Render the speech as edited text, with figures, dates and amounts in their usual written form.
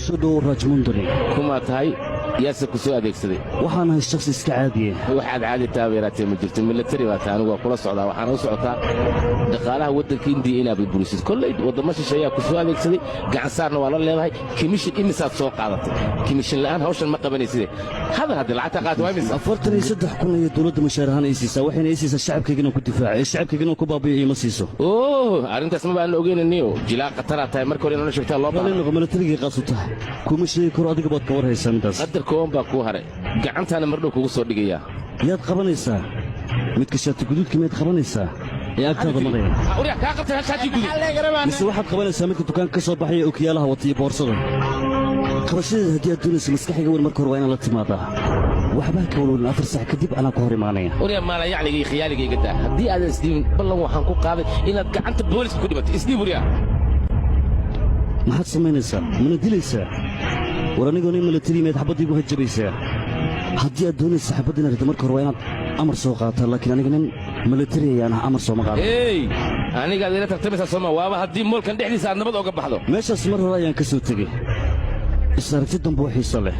soo rajmundari kuma tahay yaasa ku soo adeegsaday waxaan ahay shakhsi iska caadiye waxaad caadi taabeeratay ma jirto military baa taan waa kula socdaa waxaan u socotaa dhaqaalaha waddanka India inaad burisid kolley wadamo shisheeyaa ku soo adeegsaday gacan saarna waa la leedahay commission imisaad soo qaadatay commission la'aan hawshan ma qabanaysid hada lacagta qaad waa mis 43,000 iyo dawladda mushaarahan ay siisaa waxayna ay siisaa shacabkeena ku difaaco shacabkeena ku baabiyo ma siiso arrintaas ma baan ogeynaniyo jilaa qatar tahay marka hore inoo sheegtaa loo baahan military qaas u tahay kuma sheegi karo adiga baad ka war haysan intaas koon baa ku haray gacantaana mardhow kugu soo dhigaya yaad qabanaysaa midka shaati guduudka meed qabanaysaa ee agtaada maraya uriya ka qabtay shaati guduud mise waxaad qabanaysaa midka dukaanka ka soo baxaya ookiyaalaha wata iyo boorsada qabashadeeda haddii aad doonayso maskaxiga weyn marka hore waa inaad la timaadaa waxbaa ka walwalin 4 saac kadib anaa ka hor imaanaya uriya maala yacnigii khiyaaligayga daa haddii aadan isdiibin ballan waxaan ku qaaday inaad gacanta booliska ku dhibato isdiib uriya maxaad samaynaysaa mana dilaysaa war anigoo nin military meed xabaddiigu hajabaysaa haddii aad doonaysa xabadda inaad rito marka hore waa inaad amar soo qaataa laakiin aniga nin military ayaan ah amar sooma qaado anigaad ila tartamaysaa sooma waaba haddii moolkan dhexdiisa aad nabad oga baxdo meeshaas mar hore ayaan ka soo tegey is aragti dambe oo xiiso leh